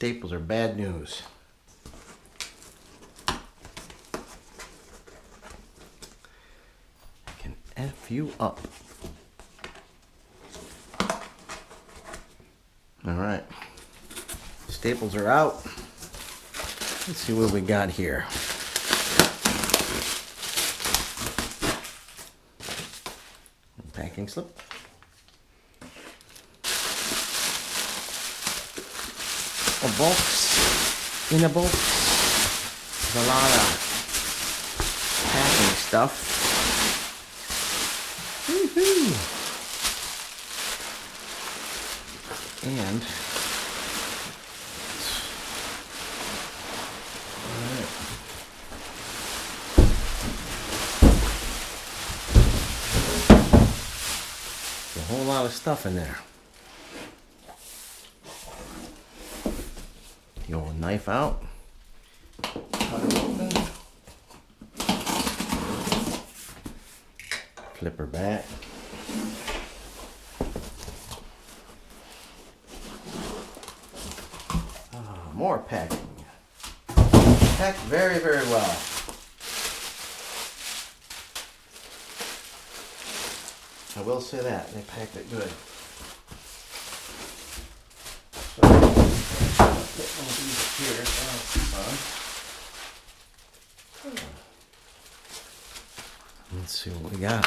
staples are bad news. I can F you up. Alright. Staples are out. Let's see what we got here. Packing slip. A box. In a box. There's a lot of packing stuff. Woohoo! And a whole lot of stuff in there. The old knife out. Cut it open. Flip her back. More packing. Packed very, very well. I will say that. They packed it good. So, get one of these here. That's fun. Let's see what we got.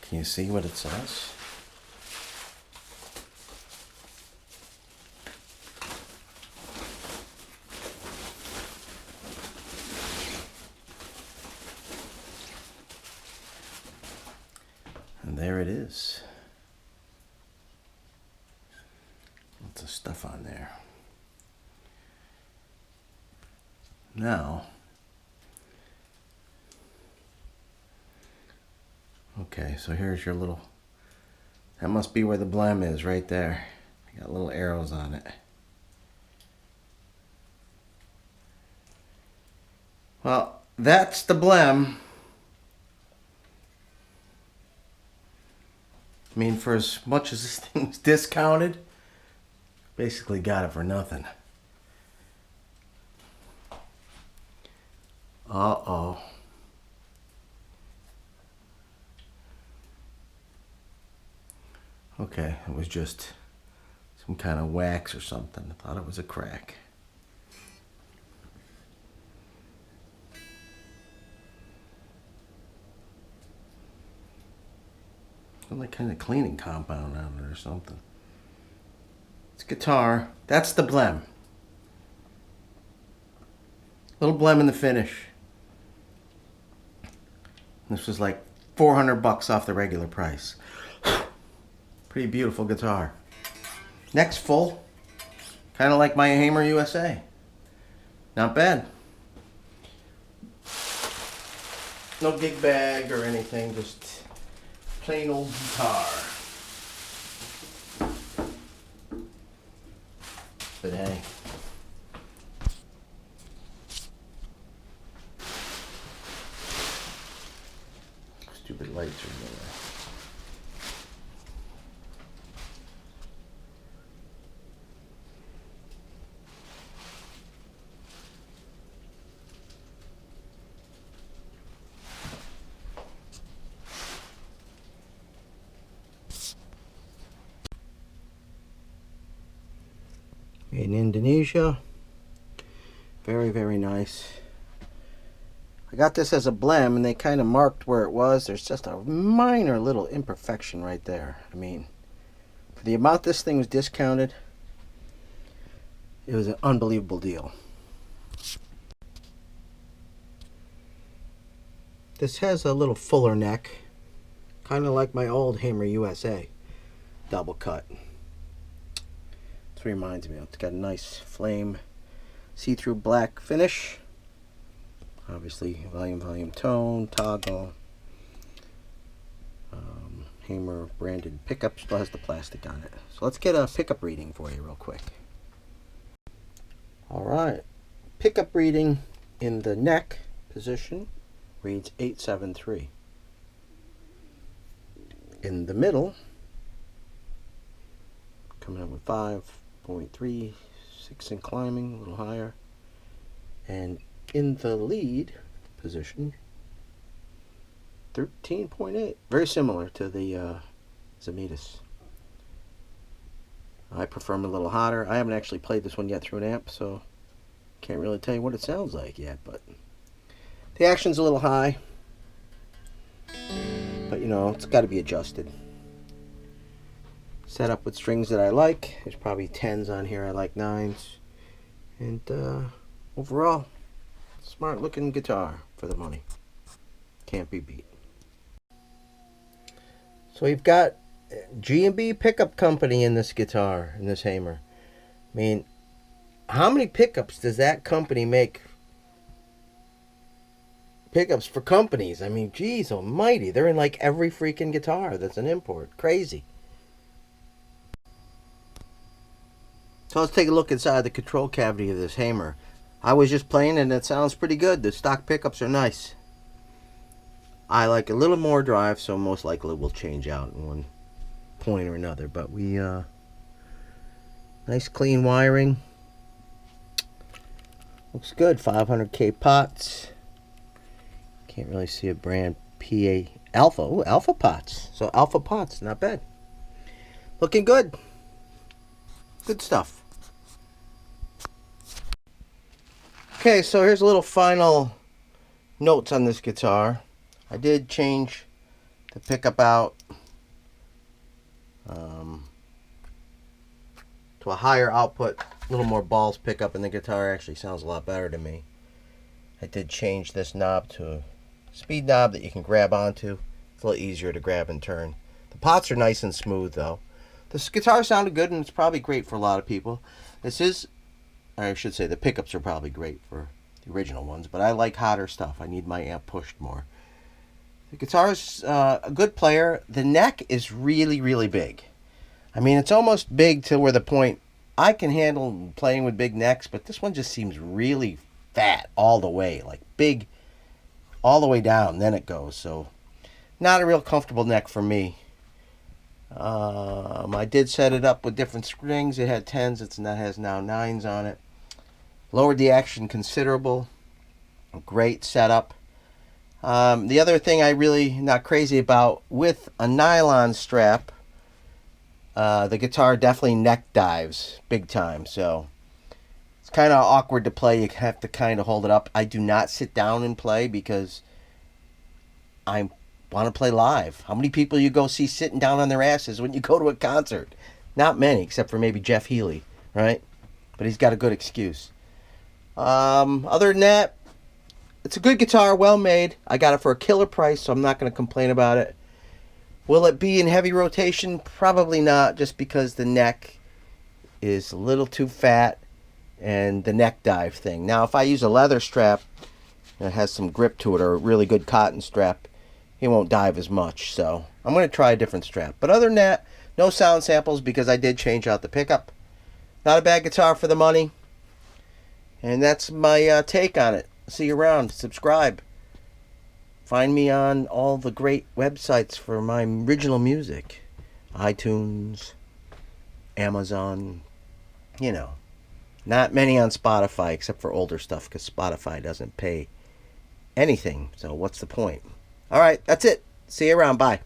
Can you see what it says? And there it is. Lots of stuff on there. Now, okay, so here's your little, that must be where the blem is, right there. I got little arrows on it. Well, that's the blem. I mean, for as much as this thing's discounted, basically got it for nothing. Uh-oh. Okay, it was just some kind of wax or something. I thought it was a crack. Some like kind of cleaning compound on it or something. It's guitar. That's the blem. Little blem in the finish. This was like $400 off the regular price. Pretty beautiful guitar. Neck's full. Kind of like my Hamer USA. Not bad. No gig bag or anything, just plain old guitar. But hey. Stupid lights are in there. In Indonesia. Very, very nice. I got this as a blem and they kind of marked where it was. There's just a minor little imperfection right there. I mean, for the amount this thing was discounted, it was an unbelievable deal. This has a little fuller neck, kind of like my old Hamer USA double cut. This reminds me of, it's got a nice flame see-through black finish. Obviously volume tone, toggle. Hamer branded pickup, still has the plastic on it. So let's get a pickup reading for you real quick. Alright, pickup reading in the neck position reads 873. In the middle, coming up with 5.3, 6 and climbing, a little higher. And in the lead position, 13.8. Very similar to the Zamitas. I prefer them a little hotter. I haven't actually played this one yet through an amp, so can't really tell you what it sounds like yet, but the action's a little high. But you know, it's got to be adjusted. Set up with strings that I like. There's probably 10s on here. I like 9s. And overall, smart looking guitar for the money. Can't be beat. So we've got G&B Pickup Company in this guitar, in this Hamer. I mean, how many pickups does that company make? Pickups for companies. I mean, geez almighty. They're in like every freaking guitar that's an import. Crazy. So let's take a look inside the control cavity of this Hamer. I was just playing and it sounds pretty good. The stock pickups are nice. I like a little more drive, so most likely we'll change out in one point or another. But we, nice clean wiring. Looks good. 500K pots. Can't really see a brand. PA Alpha. Ooh, Alpha pots. So Alpha pots, not bad. Looking good. Good stuff. Okay, so here's a little final notes on this guitar. I did change the pickup out to a higher output, a little more balls pickup, and the guitar actually sounds a lot better to me. I did change this knob to a speed knob that you can grab onto. It's a little easier to grab and turn. The pots are nice and smooth though. This guitar sounded good and it's probably great for a lot of people. This is, I should say, the pickups are probably great for the original ones, but I like hotter stuff. I need my amp pushed more. The guitar is a good player. The neck is really, really big. I mean, it's almost big to where the point I can handle playing with big necks, but this one just seems really fat all the way, like big all the way down, then it goes. So not a real comfortable neck for me. I did set it up with different strings. It had 10s, it has now 9s on it. Lowered the action considerable. Great setup. The other thing I really not crazy about, with a nylon strap, the guitar definitely neck dives big time. So it's kind of awkward to play. You have to kind of hold it up. I do not sit down and play because I want to play live. How many people you go see sitting down on their asses when you go to a concert? Not many, except for maybe Jeff Healey, right? But he's got a good excuse. Other than that, it's a good guitar, well made. I got it for a killer price, so I'm not going to complain about it. Will it be in heavy rotation? Probably not, just because the neck is a little too fat and the neck dive thing. Now, if I use a leather strap that has some grip to it, or a really good cotton strap, it won't dive as much. So I'm going to try a different strap. But other than that, no sound samples because I did change out the pickup. Not a bad guitar for the money. And that's my take on it. See you around. Subscribe. Find me on all the great websites for my original music. iTunes, Amazon, you know. Not many on Spotify except for older stuff because Spotify doesn't pay anything. So what's the point? All right, that's it. See you around. Bye.